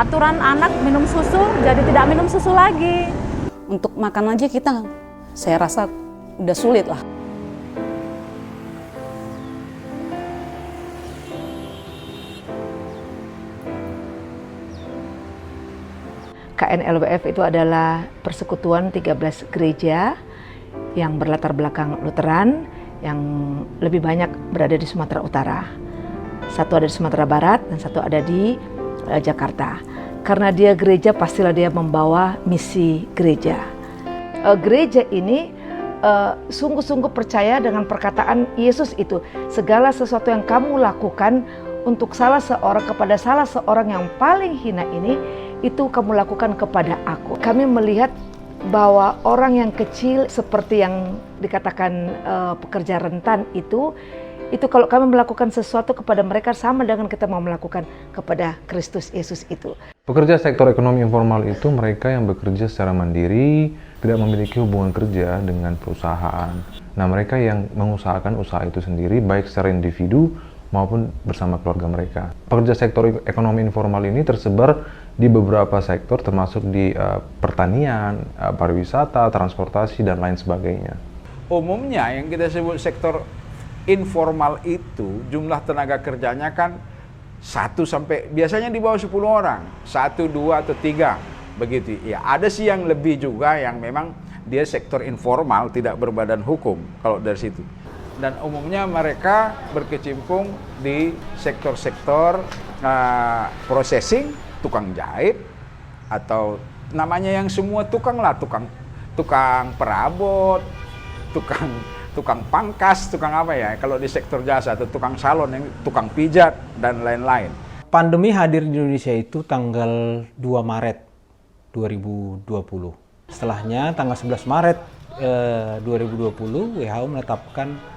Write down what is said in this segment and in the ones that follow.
aturan anak minum susu jadi tidak minum susu lagi. Untuk makan aja saya rasa udah sulit lah. KNLWF itu adalah persekutuan 13 gereja yang berlatar belakang Lutheran yang lebih banyak berada di Sumatera Utara. Satu ada di Sumatera Barat dan satu ada di Jakarta. Karena dia gereja, pastilah dia membawa misi gereja. Gereja ini sungguh-sungguh percaya dengan perkataan Yesus itu. Segala sesuatu yang kamu lakukan untuk salah seorang yang paling hina ini, itu kamu lakukan kepada aku. Kami melihat bahwa orang yang kecil seperti yang dikatakan pekerja rentan itu kalau kami melakukan sesuatu kepada mereka sama dengan kita mau melakukan kepada Kristus Yesus itu. Pekerja sektor ekonomi informal itu mereka yang bekerja secara mandiri, tidak memiliki hubungan kerja dengan perusahaan. Nah, mereka yang mengusahakan usaha itu sendiri baik secara individu maupun bersama keluarga mereka. Pekerja sektor ekonomi informal ini tersebar di beberapa sektor termasuk di pertanian, pariwisata, transportasi, dan lain sebagainya. Umumnya yang kita sebut sektor informal itu jumlah tenaga kerjanya kan 1 sampai biasanya di bawah 10 orang, 1, 2, atau 3 begitu. Ya, ada sih yang lebih juga yang memang dia sektor informal tidak berbadan hukum kalau dari situ. Dan umumnya mereka berkecimpung di sektor-sektor processing, tukang jahit, atau namanya yang semua tukang lah, tukang perabot, tukang pangkas, tukang apa ya, kalau di sektor jasa, atau tukang salon, tukang pijat, dan lain-lain. Pandemi hadir di Indonesia itu tanggal 2 Maret 2020. Setelahnya tanggal 11 Maret 2020 WHO menetapkan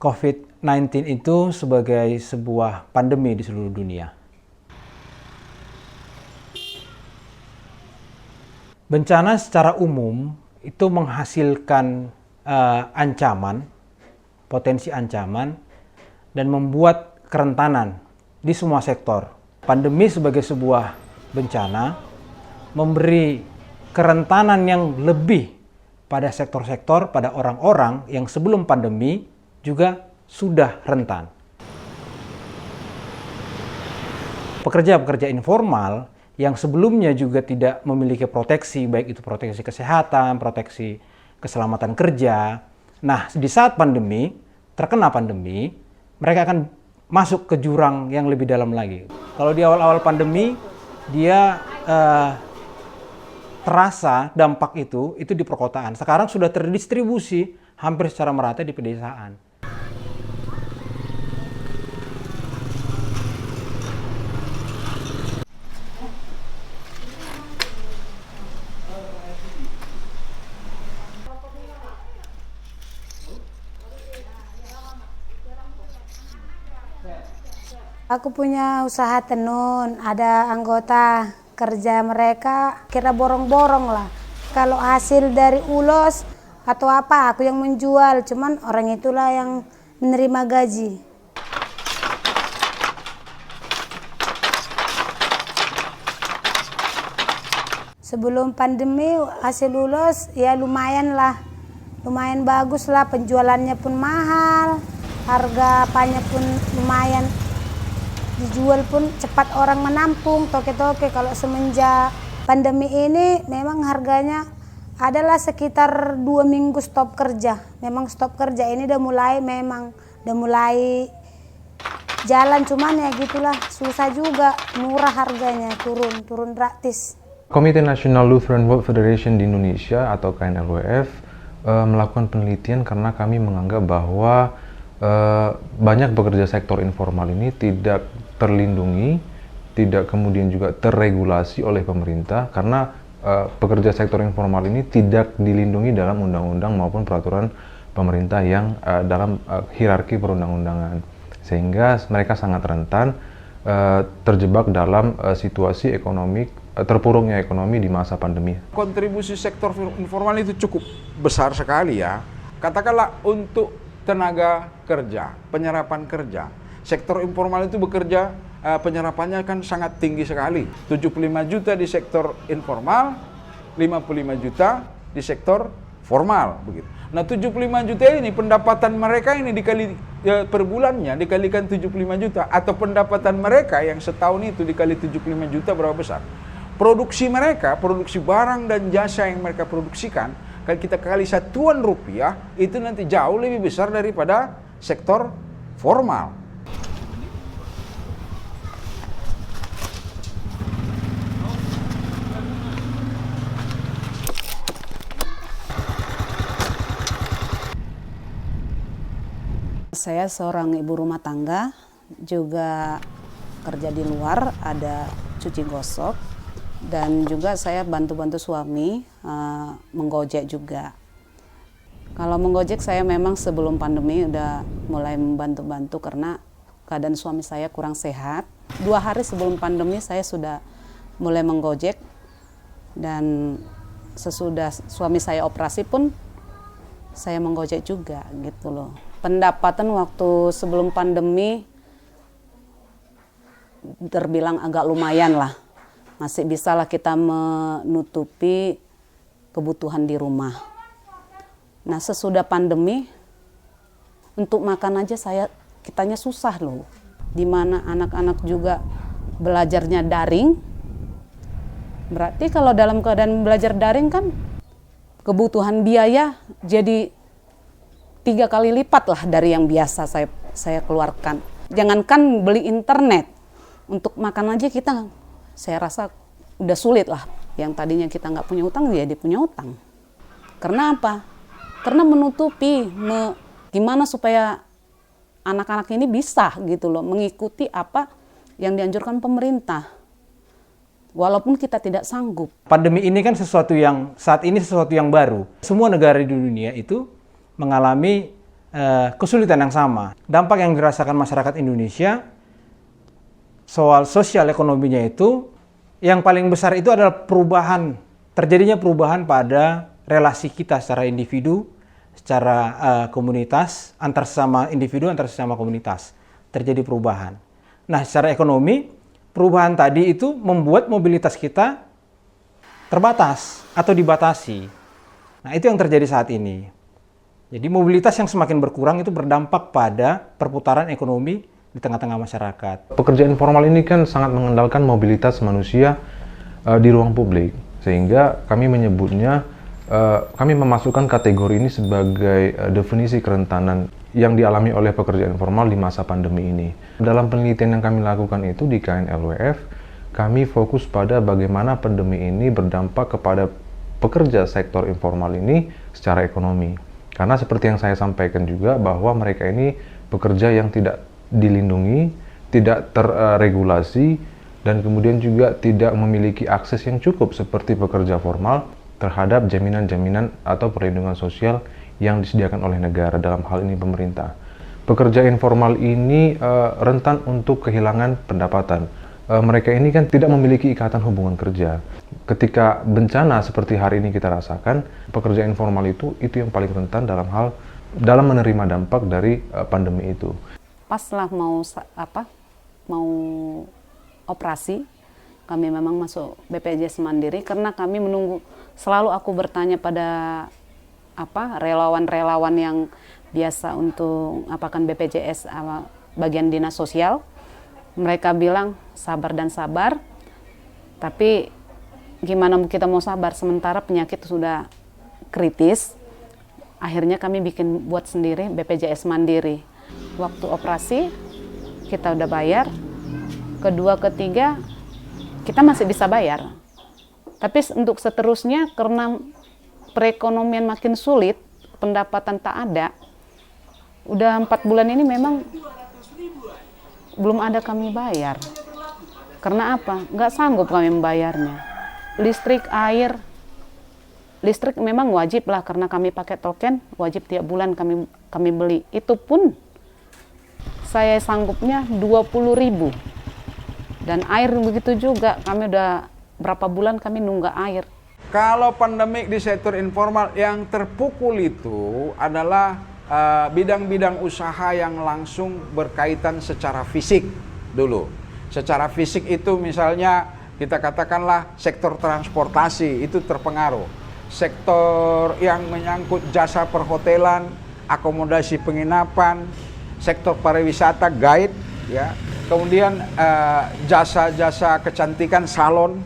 COVID-19 itu sebagai sebuah pandemi di seluruh dunia. Bencana secara umum itu menghasilkan ancaman, potensi ancaman, dan membuat kerentanan di semua sektor. Pandemi sebagai sebuah bencana memberi kerentanan yang lebih pada sektor-sektor, pada orang-orang yang sebelum pandemi juga sudah rentan. Pekerja-pekerja informal yang sebelumnya juga tidak memiliki proteksi, baik itu proteksi kesehatan, proteksi keselamatan kerja. Nah, di saat pandemi, terkena pandemi, mereka akan masuk ke jurang yang lebih dalam lagi. Kalau di awal-awal pandemi, dia terasa dampak itu di perkotaan. Sekarang sudah terdistribusi hampir secara merata di pedesaan. Aku punya usaha tenun, ada anggota kerja mereka kira borong-borong lah. Kalau hasil dari ulos atau apa, aku yang menjual, cuman orang itulah yang menerima gaji. Sebelum pandemi hasil ulos ya lumayan lah, lumayan bagus lah, penjualannya pun mahal, harga apanya pun lumayan. Dijual pun cepat orang menampung, toke-toke. Kalau semenjak pandemi ini memang harganya adalah sekitar 2 minggu stop kerja. Memang stop kerja ini udah mulai jalan, cuman ya gitulah, susah juga, murah harganya, turun gratis. Komite Nasional Lutheran World Federation di Indonesia atau KNLWF melakukan penelitian karena kami menganggap bahwa banyak pekerja sektor informal ini tidak terlindungi, tidak kemudian juga terregulasi oleh pemerintah karena pekerja sektor informal ini tidak dilindungi dalam undang-undang maupun peraturan pemerintah yang dalam hierarki perundang-undangan, sehingga mereka sangat rentan terjebak dalam situasi ekonomi, terpuruknya ekonomi di masa pandemi. Kontribusi sektor informal itu cukup besar sekali ya. Katakanlah untuk tenaga kerja, penyerapan kerja, sektor informal itu bekerja penyerapannya kan sangat tinggi sekali. 75 juta di sektor informal, 55 juta di sektor formal begitu. Nah 75 juta ini pendapatan mereka ini dikali per bulannya dikalikan 75 juta atau pendapatan mereka yang setahun itu dikali 75 juta berapa besar? Produksi mereka, produksi barang dan jasa yang mereka produksikan, kalau kita kali satuan rupiah itu nanti jauh lebih besar daripada sektor formal. Saya seorang ibu rumah tangga, juga kerja di luar, ada cuci gosok, dan juga saya bantu-bantu suami menggojek juga. Kalau menggojek saya memang sebelum pandemi udah mulai membantu-bantu karena keadaan suami saya kurang sehat. 2 hari sebelum pandemi saya sudah mulai menggojek, dan sesudah suami saya operasi pun saya menggojek juga gitu loh. Pendapatan waktu sebelum pandemi terbilang agak lumayan lah. Masih bisa lah kita menutupi kebutuhan di rumah. Nah sesudah pandemi, untuk makan aja kitanya susah loh. Dimana anak-anak juga belajarnya daring. Berarti kalau dalam keadaan belajar daring kan kebutuhan biaya jadi 3 kali lipat lah dari yang biasa saya keluarkan. Jangankan beli internet, untuk makan aja saya rasa udah sulit lah. Yang tadinya kita nggak punya utang, jadi punya utang. Karena apa? Karena menutupi, gimana supaya anak-anak ini bisa gitu loh, mengikuti apa yang dianjurkan pemerintah. Walaupun kita tidak sanggup. Pandemi ini kan saat ini sesuatu yang baru. Semua negara di dunia itu mengalami kesulitan yang sama. Dampak yang dirasakan masyarakat Indonesia soal sosial ekonominya itu yang paling besar itu adalah terjadinya perubahan pada relasi kita secara individu, secara komunitas, antar sesama individu, antar sesama komunitas. Terjadi perubahan. Nah, secara ekonomi, perubahan tadi itu membuat mobilitas kita terbatas atau dibatasi. Nah, itu yang terjadi saat ini. Jadi mobilitas yang semakin berkurang itu berdampak pada perputaran ekonomi di tengah-tengah masyarakat. Pekerja informal ini kan sangat mengandalkan mobilitas manusia di ruang publik, sehingga kami menyebutnya, kami memasukkan kategori ini sebagai definisi kerentanan yang dialami oleh pekerja informal di masa pandemi ini. Dalam penelitian yang kami lakukan itu di KNLWF, kami fokus pada bagaimana pandemi ini berdampak kepada pekerja sektor informal ini secara ekonomi. Karena seperti yang saya sampaikan juga bahwa mereka ini pekerja yang tidak dilindungi, tidak terregulasi, dan kemudian juga tidak memiliki akses yang cukup seperti pekerja formal terhadap jaminan-jaminan atau perlindungan sosial yang disediakan oleh negara, dalam hal ini pemerintah. Pekerja informal ini rentan untuk kehilangan pendapatan. Mereka ini kan tidak memiliki ikatan hubungan kerja. Ketika bencana seperti hari ini kita rasakan, pekerja informal itu yang paling rentan dalam menerima dampak dari pandemi itu. Pas lah mau operasi, kami memang masuk BPJS Mandiri karena kami menunggu. Selalu aku bertanya pada relawan-relawan yang biasa untuk apakan BPJS bagian dinas sosial. Mereka bilang sabar dan sabar, tapi gimana kita mau sabar sementara penyakit sudah kritis. Akhirnya kami buat sendiri BPJS Mandiri. Waktu operasi kita udah bayar, kedua ketiga kita masih bisa bayar. Tapi untuk seterusnya karena perekonomian makin sulit, pendapatan tak ada, udah 4 bulan ini memang belum ada kami bayar. Karena apa? Nggak sanggup kami membayarnya. Listrik, air, listrik memang wajib lah karena kami pakai token, wajib tiap bulan kami beli. Itu pun saya sanggupnya 20.000. Dan air begitu juga, kami udah berapa bulan kami nunggak air. Kalau pandemik di sektor informal yang terpukul itu adalah bidang-bidang usaha yang langsung berkaitan secara fisik dulu. Secara fisik itu misalnya kita katakanlah sektor transportasi itu terpengaruh. Sektor yang menyangkut jasa perhotelan, akomodasi penginapan, sektor pariwisata, guide, ya. Kemudian jasa-jasa kecantikan, salon,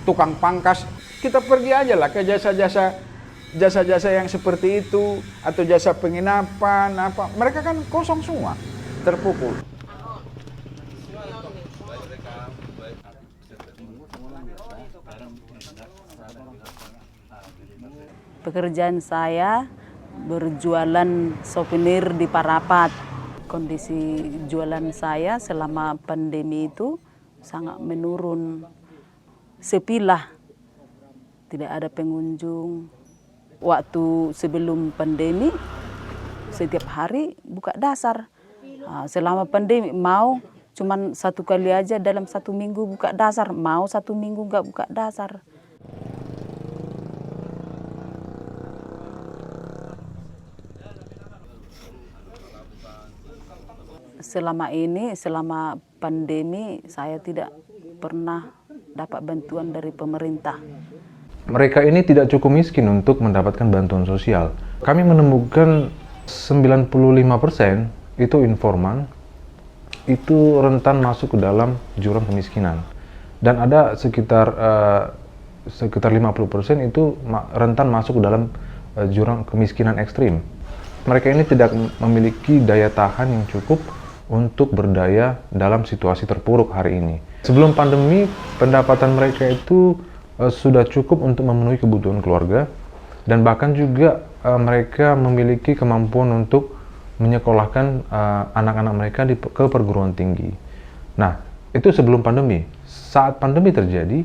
tukang pangkas, kita pergi aja lah ke jasa-jasa yang seperti itu, atau jasa penginapan, apa, mereka kan kosong semua, terpukul. Pekerjaan saya berjualan souvenir di Parapat. Kondisi jualan saya selama pandemi itu sangat menurun. Sepi lah, tidak ada pengunjung. Waktu sebelum pandemi, setiap hari buka dasar. Selama pandemi mau cuman 1 kali aja dalam 1 minggu buka dasar, mau 1 minggu nggak buka dasar. Selama pandemi, saya tidak pernah dapat bantuan dari pemerintah. Mereka ini tidak cukup miskin untuk mendapatkan bantuan sosial. Kami menemukan 95% itu informan, itu rentan masuk ke dalam jurang kemiskinan. Dan ada sekitar 50% itu rentan masuk ke dalam jurang kemiskinan ekstrim. Mereka ini tidak memiliki daya tahan yang cukup untuk berdaya dalam situasi terpuruk hari ini. Sebelum pandemi, pendapatan mereka itu sudah cukup untuk memenuhi kebutuhan keluarga, dan bahkan juga mereka memiliki kemampuan untuk menyekolahkan anak-anak mereka ke perguruan tinggi. Nah, itu sebelum pandemi. Saat pandemi terjadi,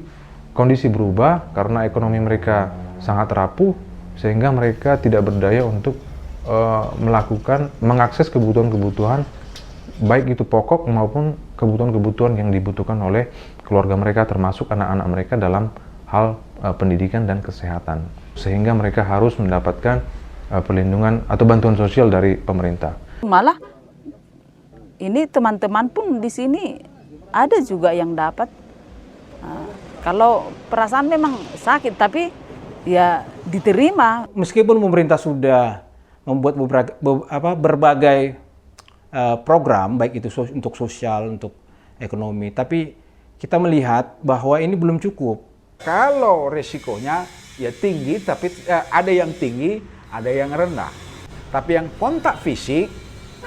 kondisi berubah karena ekonomi mereka sangat rapuh, sehingga mereka tidak berdaya untuk mengakses kebutuhan-kebutuhan baik itu pokok maupun kebutuhan-kebutuhan yang dibutuhkan oleh keluarga mereka, termasuk anak-anak mereka dalam hal pendidikan dan kesehatan, sehingga mereka harus mendapatkan perlindungan atau bantuan sosial dari pemerintah. Malah ini teman-teman pun di sini ada juga yang dapat. Kalau perasaan memang sakit, tapi ya diterima. Meskipun pemerintah sudah membuat berbagai program, baik itu untuk sosial, untuk ekonomi, tapi kita melihat bahwa ini belum cukup. Kalau resikonya ya tinggi, tapi ada yang tinggi, ada yang rendah. Tapi yang kontak fisik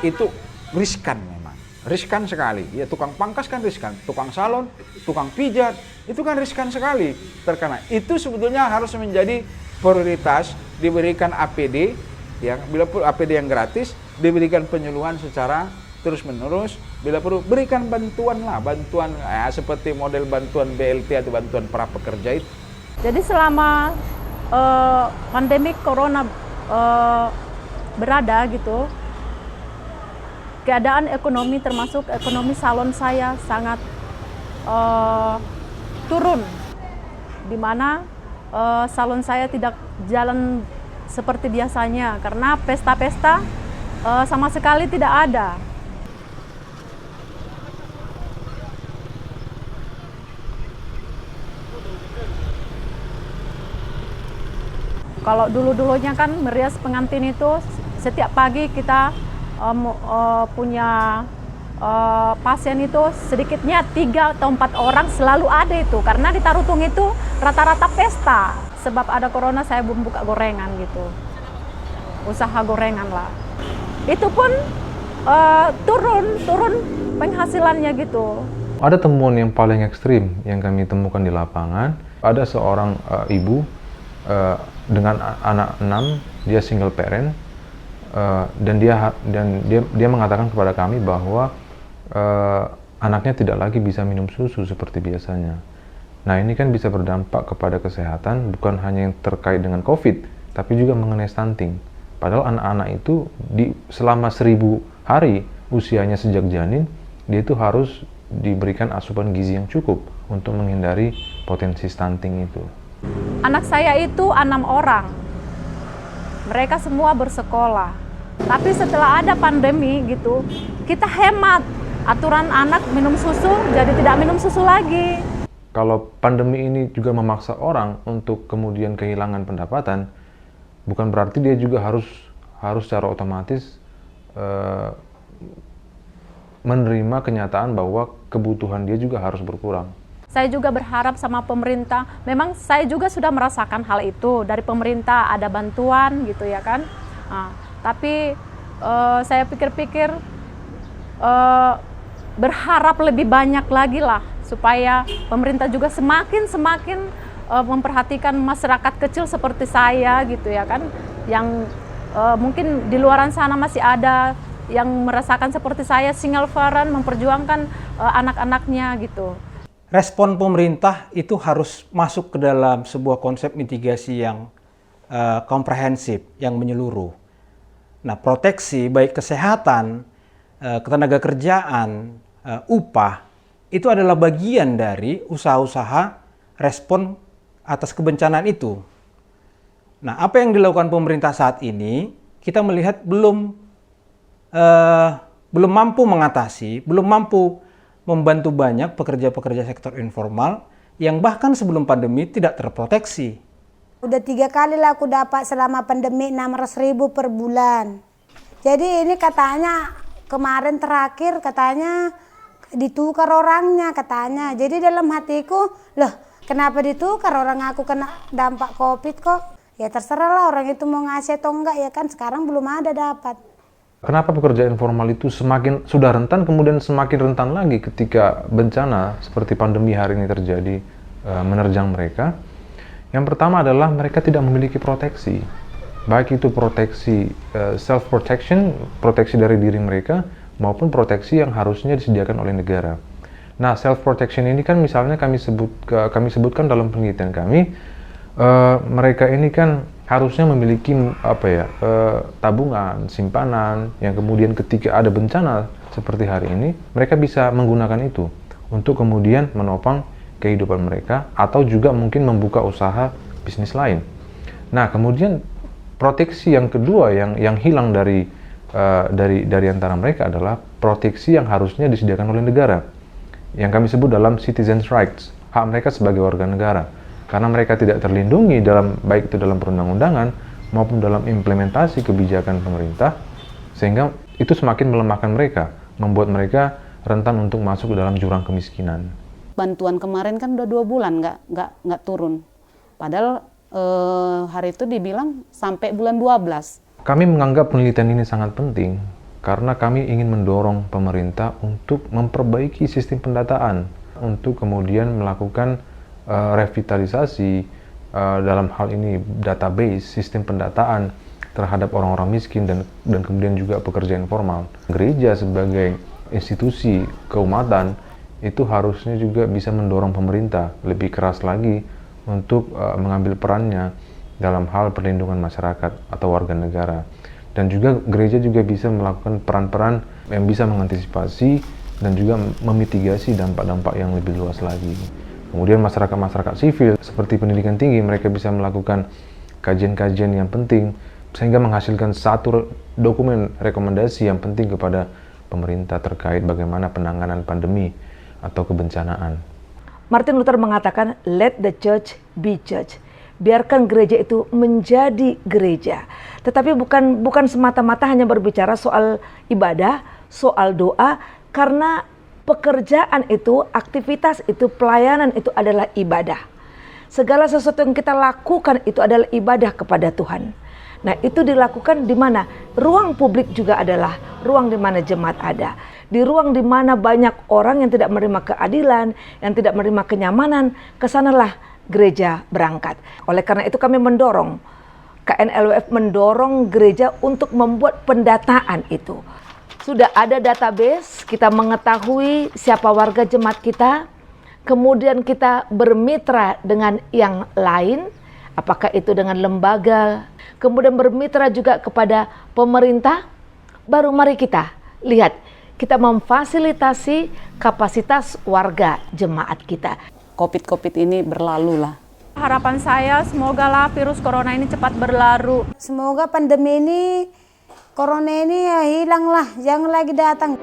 itu riskan memang, riskan sekali. Ya tukang pangkas kan riskan, tukang salon, tukang pijat, itu kan riskan sekali terkena. Itu sebetulnya harus menjadi prioritas, diberikan APD, ya, bila perlu APD yang gratis, diberikan penyuluhan secara terus-menerus, bila perlu berikan bantuan ya, seperti model bantuan BLT atau bantuan para pekerja itu. Jadi selama pandemi corona berada gitu, keadaan ekonomi termasuk ekonomi salon saya sangat turun, di mana salon saya tidak jalan seperti biasanya karena pesta-pesta sama sekali tidak ada. Kalau dulu-dulunya kan merias pengantin itu setiap pagi kita punya pasien itu sedikitnya 3 atau 4 orang selalu ada itu, karena di Tarutung itu rata-rata pesta. Sebab ada corona saya belum buka gorengan gitu, usaha gorengan lah. Itu pun turun penghasilannya gitu. Ada temuan yang paling ekstrim yang kami temukan di lapangan. Ada seorang ibu dengan anak 6, dia single parent, dan dia mengatakan kepada kami bahwa anaknya tidak lagi bisa minum susu seperti biasanya. Nah, ini kan bisa berdampak kepada kesehatan, bukan hanya yang terkait dengan COVID, tapi juga mengenai stunting. Padahal anak-anak itu selama 1000 hari usianya sejak janin, dia itu harus diberikan asupan gizi yang cukup untuk menghindari potensi stunting itu. Anak saya itu 6 orang, mereka semua bersekolah. Tapi setelah ada pandemi gitu, kita hemat aturan anak minum susu jadi tidak minum susu lagi. Kalau pandemi ini juga memaksa orang untuk kemudian kehilangan pendapatan, bukan berarti dia juga harus secara otomatis menerima kenyataan bahwa kebutuhan dia juga harus berkurang. Saya juga berharap sama pemerintah, memang saya juga sudah merasakan hal itu, dari pemerintah ada bantuan gitu ya kan. Tapi saya pikir-pikir berharap lebih banyak lagi lah, supaya pemerintah juga semakin memperhatikan masyarakat kecil seperti saya gitu ya kan, yang mungkin di luaran sana masih ada yang merasakan seperti saya, single parent, memperjuangkan anak-anaknya gitu. Respon pemerintah itu harus masuk ke dalam sebuah konsep mitigasi yang komprehensif, yang menyeluruh. Nah, proteksi baik kesehatan, ketenaga kerjaan, upah, itu adalah bagian dari usaha-usaha respon atas kebencanaan itu. Nah, apa yang dilakukan pemerintah saat ini, kita melihat belum mampu mengatasi, belum mampu membantu banyak pekerja-pekerja sektor informal yang bahkan sebelum pandemi tidak terproteksi. Udah 3 kali lah aku dapat selama pandemi 600.000 per bulan. Jadi ini katanya kemarin terakhir katanya ditukar orangnya katanya. Jadi dalam hatiku, loh kenapa ditukar, orang aku kena dampak COVID kok. Ya terserah lah orang itu mau ngasih atau enggak ya kan, sekarang belum ada dapat. Kenapa pekerja informal itu sudah rentan, kemudian semakin rentan lagi ketika bencana seperti pandemi hari ini terjadi menerjang mereka? Yang pertama adalah mereka tidak memiliki proteksi. Baik itu proteksi self-protection, proteksi dari diri mereka, maupun proteksi yang harusnya disediakan oleh negara. Nah, self-protection ini kan misalnya kami sebutkan dalam penelitian kami, mereka ini kan harusnya memiliki tabungan, simpanan, yang kemudian ketika ada bencana seperti hari ini, mereka bisa menggunakan itu untuk kemudian menopang kehidupan mereka atau juga mungkin membuka usaha bisnis lain. Nah, kemudian proteksi yang kedua yang hilang dari antara mereka adalah proteksi yang harusnya disediakan oleh negara, yang kami sebut dalam citizens' rights, hak mereka sebagai warga negara. Karena mereka tidak terlindungi baik itu dalam perundang-undangan maupun dalam implementasi kebijakan pemerintah, sehingga itu semakin melemahkan mereka, membuat mereka rentan untuk masuk ke dalam jurang kemiskinan. Bantuan kemarin kan udah 2 bulan nggak turun, padahal hari itu dibilang sampai bulan 12. Kami menganggap penelitian ini sangat penting karena kami ingin mendorong pemerintah untuk memperbaiki sistem pendataan, untuk kemudian melakukan revitalisasi dalam hal ini database sistem pendataan terhadap orang-orang miskin dan kemudian juga pekerja informal. Gereja sebagai institusi keumatan itu harusnya juga bisa mendorong pemerintah lebih keras lagi untuk mengambil perannya dalam hal perlindungan masyarakat atau warga negara. Dan juga gereja juga bisa melakukan peran-peran yang bisa mengantisipasi dan juga memitigasi dampak-dampak yang lebih luas lagi. Kemudian masyarakat sivil seperti pendidikan tinggi, mereka bisa melakukan kajian-kajian yang penting sehingga menghasilkan satu dokumen rekomendasi yang penting kepada pemerintah terkait bagaimana penanganan pandemi atau kebencanaan. Martin Luther mengatakan, let the church be church. Biarkan gereja itu menjadi gereja. Tetapi bukan semata-mata hanya berbicara soal ibadah, soal doa, karena pekerjaan itu, aktivitas itu, pelayanan itu adalah ibadah. Segala sesuatu yang kita lakukan itu adalah ibadah kepada Tuhan. Nah, itu dilakukan di mana? Ruang publik juga adalah ruang di mana jemaat ada. Di ruang di mana banyak orang yang tidak menerima keadilan, yang tidak menerima kenyamanan, kesanalah gereja berangkat. Oleh karena itu kami mendorong, KNLWF mendorong gereja untuk membuat pendataan itu. Sudah ada database, kita mengetahui siapa warga jemaat kita, kemudian kita bermitra dengan yang lain, apakah itu dengan lembaga, kemudian bermitra juga kepada pemerintah, baru mari kita lihat, kita memfasilitasi kapasitas warga jemaat kita. COVID ini berlalu lah. Harapan saya semoga lah virus corona ini cepat berlalu. Semoga pandemi ini, corona ini ya hilang lah, jangan lagi datang.